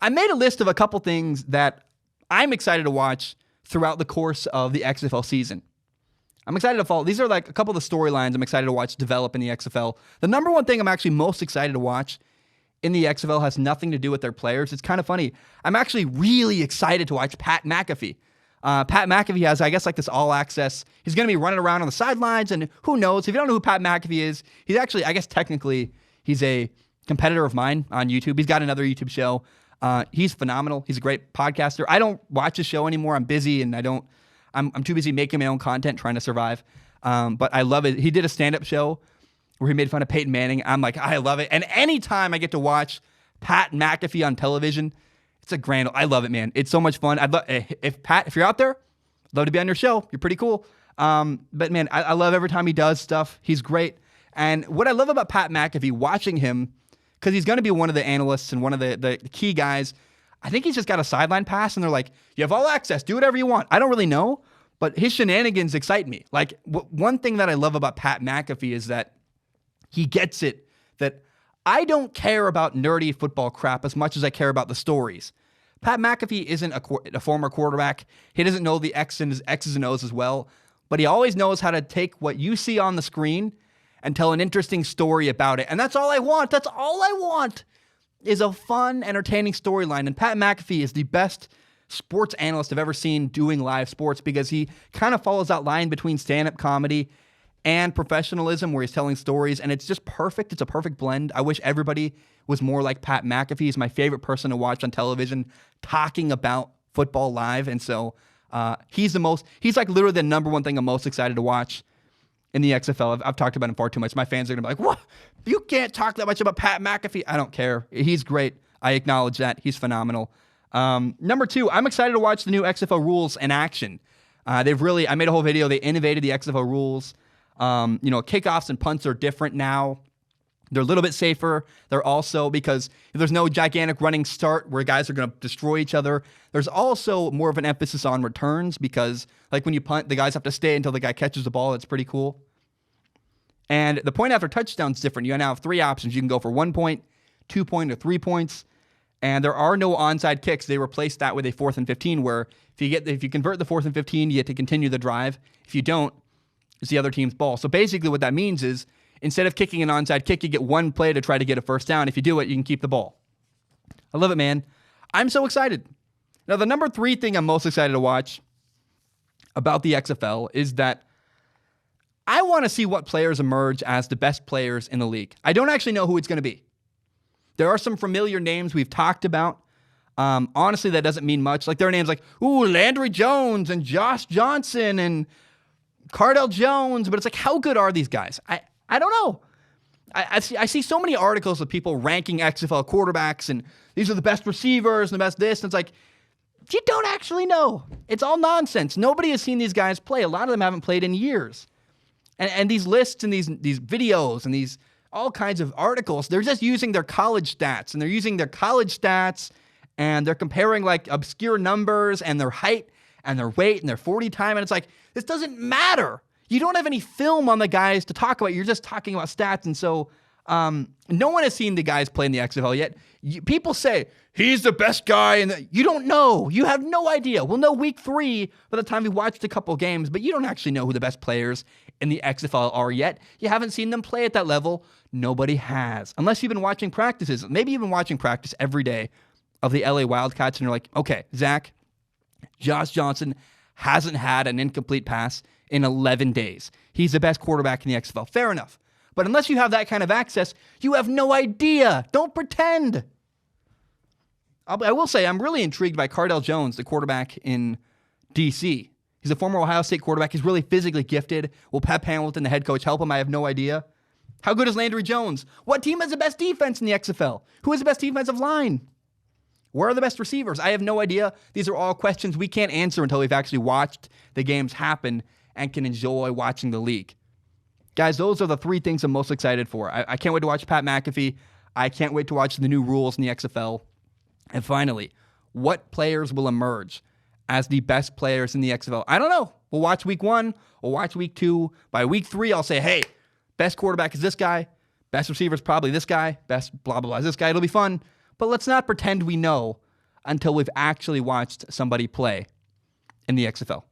I made a list of a couple things that I'm excited to watch throughout the course of the XFL season. I'm excited to follow. These are like a couple of the storylines I'm excited to watch develop in the XFL. The number one thing I'm actually most excited to watch in the XFL has nothing to do with their players. It's kind of funny. I'm actually really excited to watch Pat McAfee. Pat McAfee has, I guess, like this all-access. He's going to be running around on the sidelines, and who knows? If you don't know who Pat McAfee is, he's actually, I guess technically, he's a competitor of mine on YouTube. He's got another YouTube show. He's phenomenal. He's a great podcaster. I don't watch his show anymore. I'm busy, and I'm too busy making my own content, trying to survive. But I love it. He did a stand-up show where he made fun of Peyton Manning. I'm like, I love it. And anytime I get to watch Pat McAfee on television, it's a grand. I love it, man. It's so much fun. I'd love if Pat, if you're out there, I'd love to be on your show. You're pretty cool. But man, I love every time he does stuff. He's great. And what I love about Pat McAfee, watching him, because he's going to be one of the analysts and one of the key guys. I think he's just got a sideline pass, and they're like, you have all access. Do whatever you want. I don't really know, but his shenanigans excite me. Like, one thing that I love about Pat McAfee is that he gets it, that I don't care about nerdy football crap as much as I care about the stories. Pat McAfee isn't a former quarterback. He doesn't know the X's and O's as well, but he always knows how to take what you see on the screen and tell an interesting story about it. And that's all I want. That's all I want is a fun, entertaining storyline. And Pat McAfee is the best sports analyst I've ever seen doing live sports because he kind of follows that line between stand-up comedy and professionalism where he's telling stories, and it's just perfect. It's a perfect blend. I wish everybody was more like Pat McAfee. He's my favorite person to watch on television talking about football live, and so he's like literally the number one thing I'm most excited to watch in the XFL. I've talked about him far too much. My fans are going to be like, what? You can't talk that much about Pat McAfee. I don't care. He's great. I acknowledge that. He's phenomenal. Number two, I'm excited to watch the new XFL rules in action. I made a whole video. They innovated the XFL rules. Kickoffs and punts are different now. They're a little bit safer. They're also, because there's no gigantic running start where guys are going to destroy each other. There's also more of an emphasis on returns because, like, when you punt, the guys have to stay until the guy catches the ball. That's pretty cool. And the point after touchdown is different. You now have three options. You can go for 1 point, 2 point, or 3 points. And there are no onside kicks. They replaced that with a 4th and 15 where if you convert the 4th and 15, you get to continue the drive. If you don't, it's the other team's ball. So basically what that means is instead of kicking an onside kick, you get one play to try to get a first down. If you do it, you can keep the ball. I love it, man. I'm so excited. Now, the number 3 thing I'm most excited to watch about the XFL is that I want to see what players emerge as the best players in the league. I don't actually know who it's going to be. There are some familiar names we've talked about. Honestly, that doesn't mean much. Like, there are names like, Landry Jones and Josh Johnson and Cardell Jones, but it's like, how good are these guys? I don't know. I see so many articles of people ranking XFL quarterbacks, and these are the best receivers and the best this, and it's like, you don't actually know. It's all nonsense. Nobody has seen these guys play. A lot of them haven't played in years. And these lists and these videos and these all kinds of articles, they're just using their college stats, and they're comparing like obscure numbers and their height and their weight and their 40 time, and it's like, this doesn't matter. You don't have any film on the guys to talk about. You're just talking about stats. And so no one has seen the guys play in the XFL yet. People say, he's the best guy. And you don't know. You have no idea. We'll know week 3 by the time we watched a couple games, but you don't actually know who the best players in the XFL are yet. You haven't seen them play at that level. Nobody has. Unless you've been watching practices. Maybe you've been watching practice every day of the LA Wildcats, and you're like, okay, Zach, Josh Johnson hasn't had an incomplete pass in 11 days. He's the best quarterback in the XFL. Fair enough. But unless you have that kind of access, you have no idea. Don't pretend. I will say I'm really intrigued by Cardell Jones, the quarterback in D.C. He's a former Ohio State quarterback. He's really physically gifted. Will Pep Hamilton, the head coach, help him? I have no idea. How good is Landry Jones? What team has the best defense in the XFL? Who has the best defensive line? Where are the best receivers? I have no idea. These are all questions we can't answer until we've actually watched the games happen and can enjoy watching the league. Guys, those are the 3 things I'm most excited for. I can't wait to watch Pat McAfee. I can't wait to watch the new rules in the XFL. And finally, what players will emerge as the best players in the XFL? I don't know. We'll watch week 1. We'll watch week 2. By week 3, I'll say, hey, best quarterback is this guy. Best receiver is probably this guy. Best blah, blah, blah is this guy. It'll be fun. But let's not pretend we know until we've actually watched somebody play in the XFL.